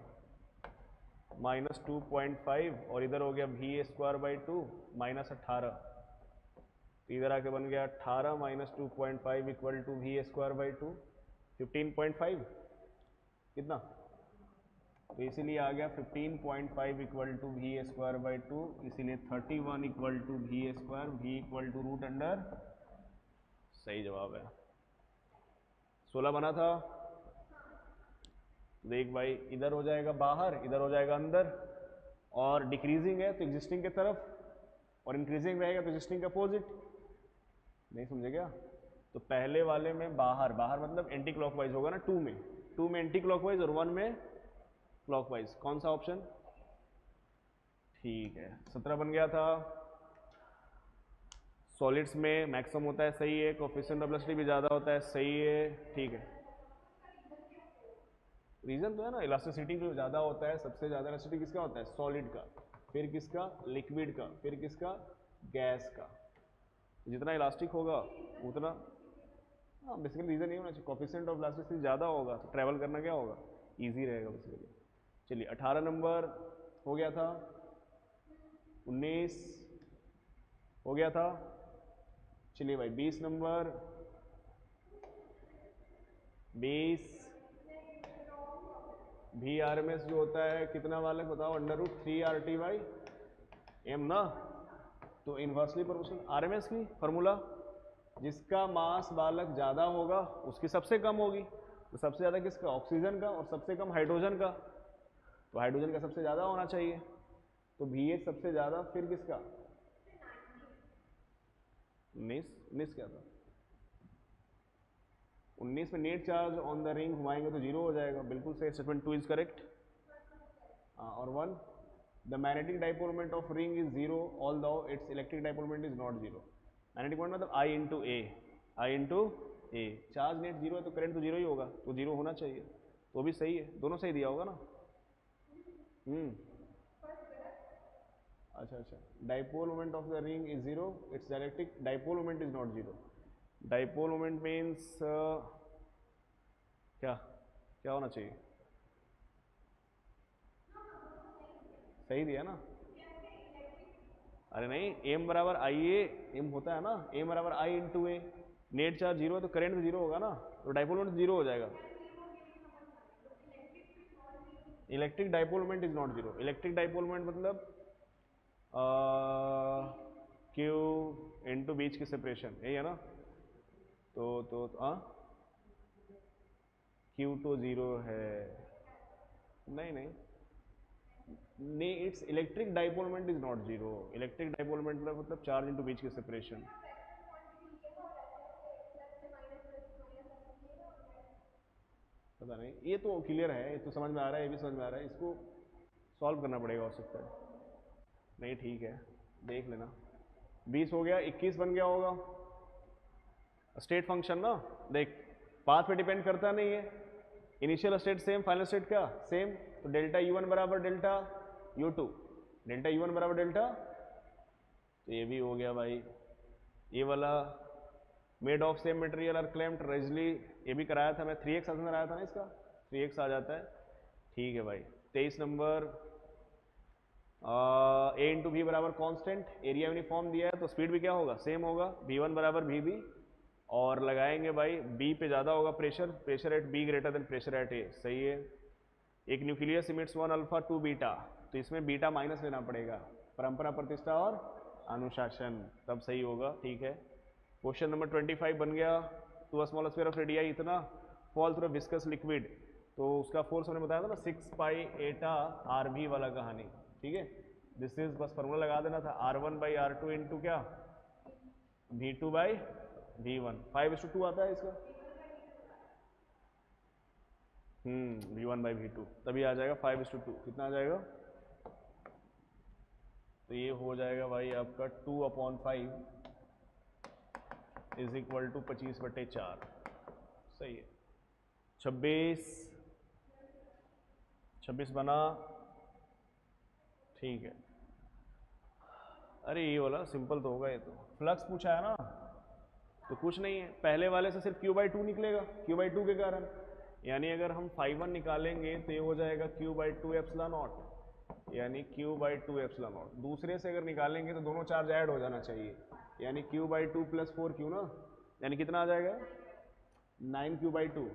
माइनस 2.5, और इधर हो गया v²/2 माइनस 18, तो इधर आके बन गया 18 माइनस 2.5 इक्वल टू v²/2 15.5, कितना? तो इसीलिए आ गया 15.5 इक्वल टू v²/2, इसीलिए 31 equal to v², v equal to root under, सही जवाब है। 16 बना था। देख भाई, इधर हो जाएगा बाहर, इधर हो जाएगा अंदर, और डिक्रीजिंग है तो एग्जिस्टिंग की तरफ, और इंक्रीजिंग रहेगा तो एग्जिस्टिंग के अपोजिट। नहीं समझे क्या? तो पहले वाले में बाहर, बाहर मतलब एंटी क्लॉकवाइज होगा ना, 2 में एंटी क्लॉकवाइज और 1 में क्लॉकवाइज। कौन सा ऑप्शन? ठीक है, 17 बन गया था। सॉलिड्स में मैक्सिमम होता है, सही है। कोफिशिएंट ऑफ वेलोसिटी भी ज़्यादा होता है, सही है। ठीक है, रीजन तो है ना, इलास्टिसिटी जो ज़्यादा होता है, सबसे ज़्यादा इलास्टिसिटी किसका होता है? सॉलिड का, फिर किसका? लिक्विड का, फिर किसका? गैस का। जितना इलास्टिक होगा उतना, हाँ बेसिकली रीजन ये होना चाहिए, कोफिशिएंट ऑफ इलास्टिसिटी ज़्यादा होगा तो ट्रैवल करना क्या होगा? ईजी रहेगा बेसिकली। चलिए 18 नंबर हो गया था, 19 हो गया था। चलिए भाई 20 नंबर, 20 VRMS जो होता है कितना वाले बताओ? √3RT/m ना, तो इन्वर्सली प्रोपोर्शनल RMS की फॉर्मूला, जिसका मास बालक ज़्यादा होगा उसकी सबसे कम होगी, तो सबसे ज़्यादा किसका? ऑक्सीजन का, और सबसे कम हाइड्रोजन का, तो हाइड्रोजन का सबसे ज़्यादा होना चाहिए, तो VH सबसे ज़्यादा, फिर किसका? 19 क्या था? 19 में net charge on the ring घुमाएंगे तो जीरो हो जाएगा, बिल्कुल सही स्टेटमेंट, 2 इज करेक्ट। और 1, the magnetic dipole moment of ring is zero although it's electric dipole moment is not zero. Magnetic moment मतलब I into A, charge net zero है तो करंट तो जीरो ही होगा, तो जीरो होना चाहिए, तो भी सही है, दोनों सही दिया होगा ना। अच्छा, dipole moment of the ring is zero, it's electric dipole moment is not zero. Dipole moment means क्या क्या होना चाहिए? सही दिया ना? अरे नहीं, एम बराबर आई ए, एम होता है ना, एम बराबर आई इंटू ए, नेट चार्ज जीरो है तो करंट भी जीरो होगा ना, तो डाइपोल मोमेंट जीरो हो जाएगा। Electric dipole moment is not zero. Electric dipole moment मतलब क्यू इंटू बीच की सेपरेशन, यही है ना, तो क्यू तो जीरो है, नहीं, it's electric dipole moment is not zero. Electric dipole moment मतलब चार्ज इंटू बीच की सेपरेशन। पता नहीं, ये तो क्लियर है, ये तो समझ में आ रहा है, ये भी समझ में आ रहा है, इसको सॉल्व करना पड़ेगा हो सकता है। नहीं ठीक है, देख लेना। 20 हो गया, 21 बन गया होगा। स्टेट फंक्शन ना, देख पाथ पे डिपेंड करता नहीं है, initial state same, final state क्या सेम, तो डेल्टा U1 बराबर डेल्टा U2, डेल्टा U1 बराबर डेल्टा, तो ये भी हो गया भाई। ये वाला मेड ऑफ सेम मटेरियल और क्लैम्प्ड रेजली, ये भी कराया था मैं, 3x आंसर आया था ना इसका, 3x आ जाता है। ठीक है भाई। 23 नंबर, ए इंटू भी बराबर कांस्टेंट, एरिया यूनिफॉर्म दिया है तो स्पीड भी क्या होगा सेम होगा, V1 बराबर VB, और लगाएंगे भाई B पे ज़्यादा होगा pressure, pressure at B greater than pressure at A, सही है। एक न्यूक्लियस इमिट्स 1 अल्फा 2 बीटा, तो इसमें बीटा माइनस लेना पड़ेगा, परंपरा प्रतिष्ठा और अनुशासन, तब सही होगा। ठीक है। क्वेश्चन नंबर 25 बन गया, to a small sphere of radii इतना फॉल थ्रू विस्कस लिक्विड, तो उसका फोर्स हमने बताया था ना 6 पाई एटा RV वाला कहानी, ठीक है। दिस इज बस फॉर्मूला लगा देना था, R1 बाई R2 इंटू क्या V2 बाई V1, 5:2 आता है इसका, V1 बाई V2, तभी आ जाएगा 5:2, कितना आ जाएगा, तो ये हो जाएगा भाई आपका 2/5 इज इक्वल टू 25/4, सही है। 26 बना, ठीक है। अरे ये वाला सिंपल तो होगा, ये तो फ्लक्स पूछा है ना, तो कुछ नहीं है, पहले वाले से सिर्फ Q/2 निकलेगा, Q/2 के कारण, यानी अगर हम φ1 निकालेंगे तो ये हो जाएगा Q/2 एप्सिलॉन नॉट, यानी Q/2 एप्सिलॉन नॉट। दूसरे से अगर निकालेंगे तो दोनों चार्ज ऐड हो जाना चाहिए, यानी Q/2 + 4Q ना, यानी कितना आ जाएगा 9Q/2,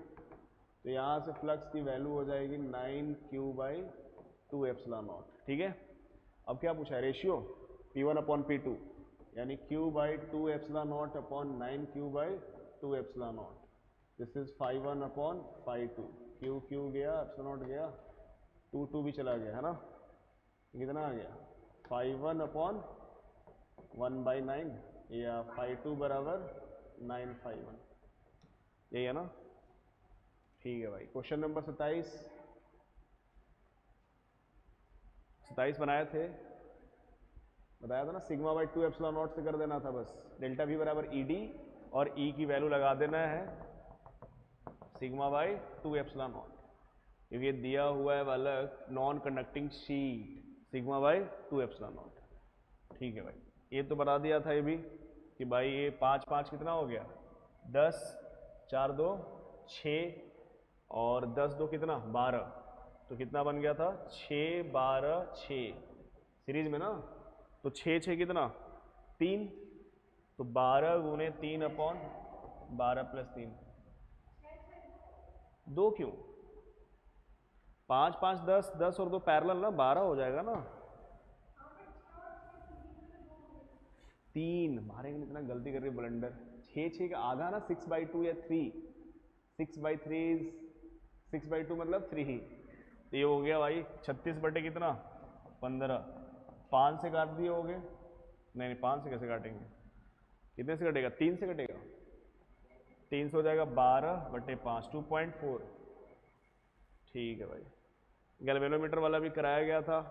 तो यहाँ से फ्लक्स की वैल्यू हो जाएगी 9Q/2 एप्सिलॉन नॉट, ठीक है। अब क्या पूछा है, रेशियो P1/P2, यानी Q/2 epsilon not upon 9Q/2 epsilon not, this is φ1/φ2, Q गया, एप्सिलॉन नॉट गया, 2 भी चला गया है ना, कितना आ गया φ1/1/9 या φ2 बराबर 9φ1, यही है ना। ठीक है भाई। क्वेश्चन नंबर 27 बनाए थे, बताया था ना, σ/2 एप्सिलॉन नॉट से कर देना था बस, डेल्टा V बराबर ED और E की वैल्यू लगा देना है σ/2 एप्सिलॉन नॉट, क्योंकि ये दिया हुआ है बालक non conducting sheet, σ/2 epsilon not. ठीक है भाई, ये तो बता दिया था ये भी कि भाई ये 5 कितना हो गया 10, 4 2 6 और 10 2 कितना 12, तो कितना बन गया था 6 12 6 सीरीज में ना, तो 6 कितना 3, तो 12 गुने 3/12 + 3, 2 क्यों 5 5 10 10 और 2 पैरेलल ना, 12 हो जाएगा ना, 3 मारेंगे, इतना गलती कर रही ब्लंडर, 6 का आधा ना 6/2 या 3, 6/3 6/2 मतलब 3, तो ये हो गया भाई 36 बटे कितना 15, 5 से काट दिए हो गए, नहीं 5 से कैसे काटेंगे, कितने से कटेगा 3 से कटेगा, 3 से हो जाएगा 12/5 2.4, ठीक है भाई। गैल्वेनोमीटर वाला भी कराया गया था,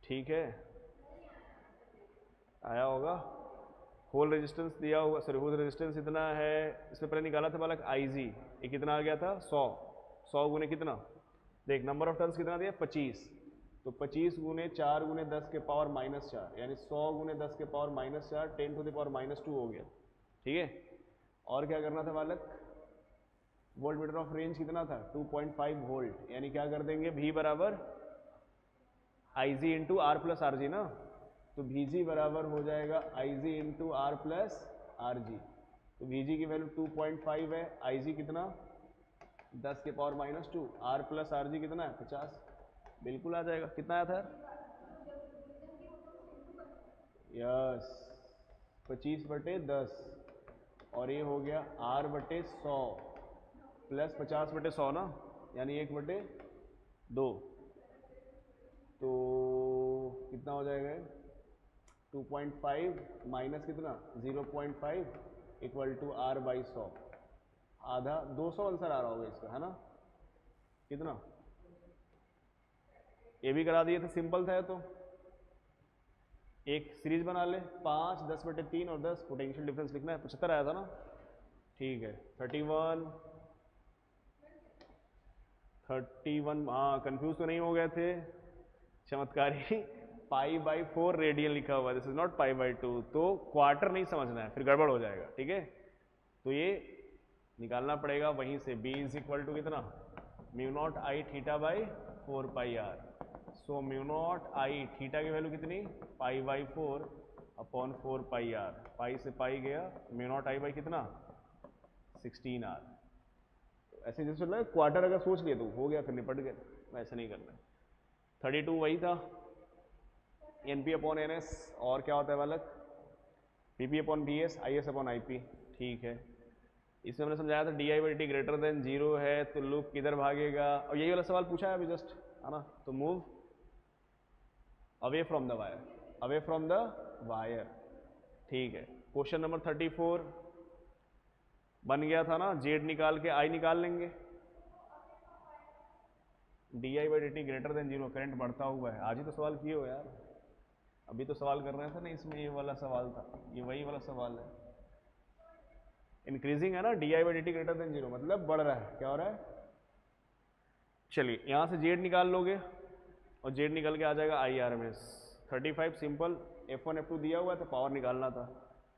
ठीक है, आया होगा। होल रेजिस्टेंस दिया हुआ, सॉरी होल रेजिस्टेंस इतना है, इसमें पहले निकाला था बालक IG, ये कितना आ गया था 100 गुने कितना, देख नंबर ऑफ टर्न्स कितना दिया 25, तो 25 गुने 4 गुने 10 के पावर -4, यानी 100 गुने 10 के पावर -4 10⁻², हो गया, ठीक है। और क्या करना था बालक, वोल्ट मीटर ऑफ रेंज कितना था 2.5 वोल्ट, यानी क्या कर देंगे V बराबर IG into R plus RG ना, तो VG बराबर हो जाएगा IG into R plus RG, तो VG की वैल्यू 2.5 है, IG कितना 10 के पावर -2, R प्लस RG कितना है 50, बिल्कुल आ जाएगा, कितना आया था यस 25/10, और ये हो गया R/100 प्लस 50/100 ना, यानी 1/2, तो कितना हो जाएगा 2.5 माइनस कितना 0.5 इक्वल टू R/100, आधा 200 आंसर आ रहा होगा इसका, है ना, कितना, ये भी करा दिए थे, सिंपल था तो एक सीरीज बना ले, 5 10/3 और 10, पोटेंशियल डिफरेंस लिखना है, 75 आया था ना, ठीक है। 31, हाँ कंफ्यूज तो नहीं हो गए थे, चमत्कारी। π/4 रेडियन लिखा हुआ है, दिस इज नॉट π/2, तो क्वार्टर नहीं समझना है, फिर गड़बड़ हो जाएगा, ठीक है। तो ये निकालना पड़ेगा वहीं से, b इज इक्वल टू कितना, μ0I θ/4πr। सो μ0I थीटा की वैल्यू कितनी, π/4/4πr, पाई से पाई गया, μ0I कितना 16r। ऐसे जैसे चल रहा है, क्वार्टर अगर सोच लिए तो हो गया, फिर निपट गए, वैसे नहीं करना। 32 वही था, NP/NS, और क्या होता है बालक, PP/PS, IS/IP, ठीक है। इसमें हमने समझाया था DI/dt ग्रेटर देन 0 है तो लूप किधर भागेगा, और यही वाला सवाल पूछा है अभी जस्ट, है ना, तो move away from the wire, away from the wire, ठीक है। क्वेश्चन नंबर 34 बन गया था ना, जेड निकाल के आई निकाल लेंगे, DI/dt ग्रेटर देन 0, करंट बढ़ता हुआ है, आज ही तो सवाल किए हो यार, अभी तो सवाल कर रहे थे ना, इसमें ये वाला सवाल था, ये वही वाला सवाल है। इंक्रीजिंग है ना, DI/dt ग्रेटर देन 0 मतलब बढ़ रहा है, क्या हो रहा है। चलिए यहां से जेड निकाल लोगे और जेड निकल के आ जाएगा IRMS। 35 सिंपल, F1 F2 दिया हुआ है तो पावर निकालना था।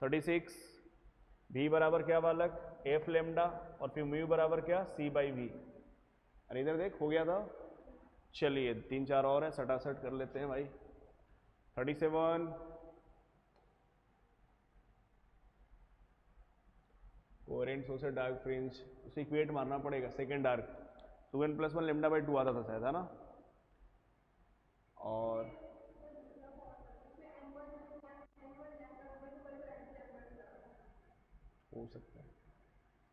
36 V बराबर क्या बालक, F लेमडा, और फिर म्यू बराबर क्या, C/V। अरे इधर देख, हो गया था। चलिए 3-4 और है, सटासट कर लेते हैं भाई। 37 कोहेरेंट सोर्स डार्क फ्रिंज, उसे इक्वेट मारना पड़ेगा, सेकेंड डार्क 2n+1 λ/2 आता था शायद, है ना, और हो सकता है।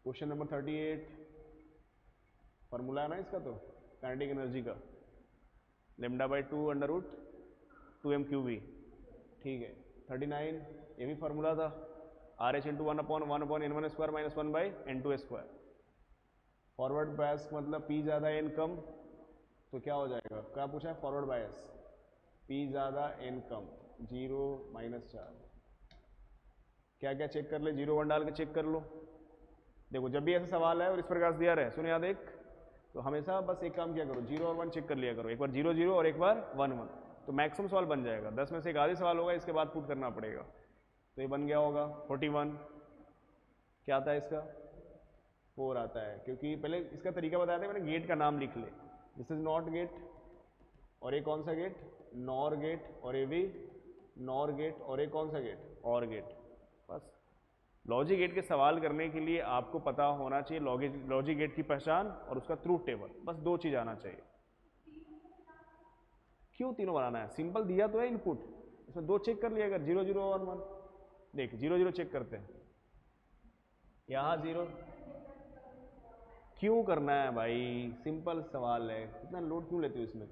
क्वेश्चन नंबर 38 फार्मूला है ना इसका, तो काइनेटिक एनर्जी का λ/2√2m³v, ठीक है। 39 ये भी फार्मूला था, RH × 1/1/n1² - 1/n2²। Forward bias मतलब P ज़्यादा N कम, तो क्या हो जाएगा, क्या पूछा है, फॉरवर्ड बायस P ज़्यादा N कम, 0 - 4। क्या क्या चेक कर ले, 0 1 डाल के चेक कर लो। देखो जब भी ऐसा सवाल है और इस प्रकार से दिया रहे, सुनो याद एक, तो हमेशा बस एक काम किया करो, 0 और 1 चेक कर लिया करो, एक बार 0 0 और एक बार 1 1, तो मैक्सिमम सवाल बन जाएगा। 10 में से एक आधे सवाल होगा, इसके बाद पुट करना पड़ेगा, तो ये बन गया होगा। 41 क्या आता है इसका, 4 आता है, क्योंकि पहले इसका तरीका बताया था मैंने, गेट का नाम लिख ले, दिस इज नॉट गेट, और ये कौन सा गेट, नॉर गेट, और ये भी नॉर गेट, और ये कौन सा गेट, और गेट। बस लॉजिक गेट के सवाल करने के लिए आपको पता होना चाहिए लॉजिक गेट की पहचान और उसका ट्रूथ टेबल, बस 2 चीज आना चाहिए। क्यों तीनों बनाना है, सिंपल दिया तो है इनपुट, इसमें 2 चेक कर लिया, अगर 0 0 1 1, देख 0 0 चेक करते हैं, यहाँ 0 क्यों करना है भाई, सिंपल सवाल है, इतना लोड क्यों लेते हो इसमें,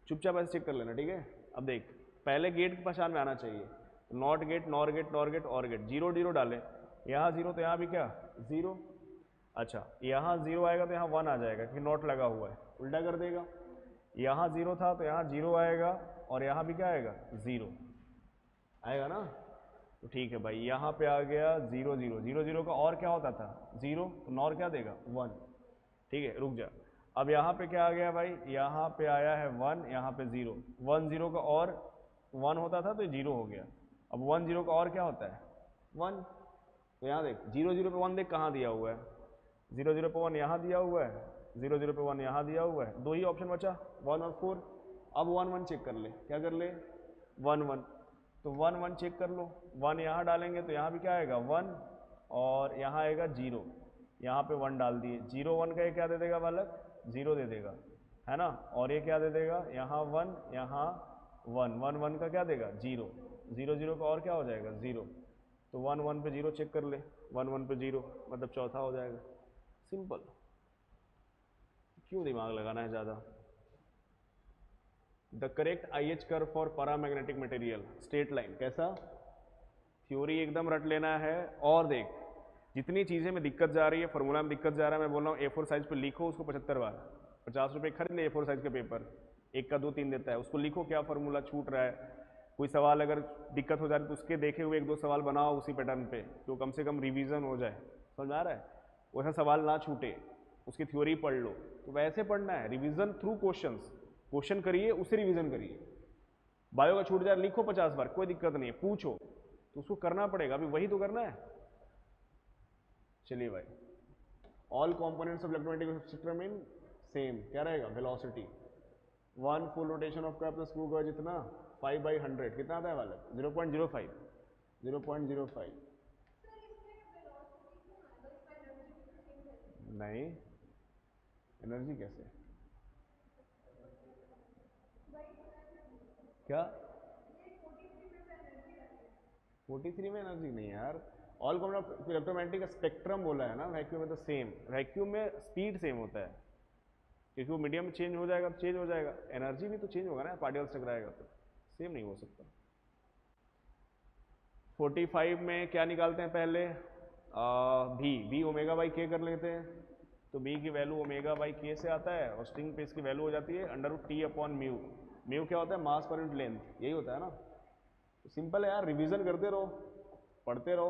चुपचाप ऐसे चेक कर लेना, ठीक है। अब देख पहले गेट की पहचान में आना चाहिए, not gate, nor gate, nor gate, और गेट, 0 0 डाले, यहाँ 0 तो यहाँ भी क्या 0, अच्छा यहाँ 0 आएगा तो यहाँ 1 आ जाएगा क्योंकि नॉट लगा हुआ है, उल्टा कर देगा, यहाँ 0 था तो यहाँ 0 आएगा, और यहाँ भी क्या आएगा 0 आएगा ना, तो ठीक है भाई, यहाँ पे आ गया 0 0 0 0 का और क्या होता था 0, तो नॉर क्या देगा 1, ठीक है, रुक जा। अब यहाँ पे क्या आ गया भाई, यहाँ पे आया है 1, यहाँ पे 0, 1 0 का और 1 होता था तो 0 हो गया, अब 1 0 का और क्या होता है 1, तो यहाँ देख 0 0 पे 1 देख कहाँ दिया हुआ है, 0 0 पे 1 यहाँ दिया हुआ है, 0 0 पे 1 यहाँ दिया हुआ है, 2 ही ऑप्शन बचा 1 और 4। अब 1 1 चेक कर ले, क्या कर ले 1 1, तो 1 1 चेक कर लो, 1 यहाँ डालेंगे तो यहाँ भी क्या आएगा 1, और यहाँ आएगा 0, यहाँ पे 1 डाल दिए, 0 1 का ये क्या दे देगा बालक 0 दे देगा, है ना, और ये क्या दे देगा यहाँ 1, यहाँ 1 1 1 का क्या देगा 0 0 0 का और क्या हो जाएगा 0, तो 1 1 पे 0 चेक कर ले, 1 1 पे 0 मतलब चौथा हो जाएगा, सिंपल, क्यों दिमाग लगाना है ज़्यादा। The correct IH curve for paramagnetic material, straight line, कैसा, थ्योरी एकदम रट लेना है, और देख जितनी चीज़ें में दिक्कत जा रही है, फॉर्मूला में दिक्कत जा रहा है, मैं बोल रहा हूँ A4 साइज पे लिखो उसको 75 बार, 50 रुपये खरीद ले A4 साइज का पेपर, 1 का 2 3 देता है, उसको लिखो क्या फॉर्मूला छूट रहा है, कोई सवाल अगर दिक्कत हो जा रही है तो उसके देखे हुए एक दो सवाल बनाओ उसी पैटर्न पे, तो कम से कम रिवीजन हो जाए। समझ में आ रहा है? वैसा सवाल ना छूटे, उसकी थ्योरी पढ़ लो। तो वैसे पढ़ना है, रिवीजन थ्रू क्वेश्चंस। क्वेश्चन करिए, उसे रिवीजन करिए। बायो का छूट जाए लिखो 50 बार, कोई दिक्कत नहीं है, पूछो तो उसको करना पड़ेगा, अभी वही तो करना है। चलिए भाई, all components of electromagnetic spectrum in same, क्या रहेगा? Velocity. One full rotation of cap screw का जितना 5/100 कितना आता है वाला? 0.05। 0.05 नहीं, एनर्जी कैसे? क्या 43 में एनर्जी नहीं यार, ऑल कंपोनेंट इलेक्ट्रोमैग्नेटिक का स्पेक्ट्रम बोला है ना, वैक्यूम में तो सेम, वैक्यूम में स्पीड सेम होता है, क्योंकि वो मीडियम चेंज हो जाएगा तो चेंज हो जाएगा, एनर्जी भी तो चेंज होगा ना, पार्टिकल्स टकराएगा तो सेम नहीं हो सकता। 45 में क्या निकालते हैं पहले? भी ओमेगा बाई के कर लेते हैं, तो बी की वैल्यू ओमेगा बाई के से आता है, और स्ट्रिंग पे इसकी वैल्यू हो जाती है √T/μ। म्यू क्या होता है? मास पर यूनिट लेंथ, यही होता है ना। तो सिंपल है यार, रिवीजन करते रहो, पढ़ते रहो,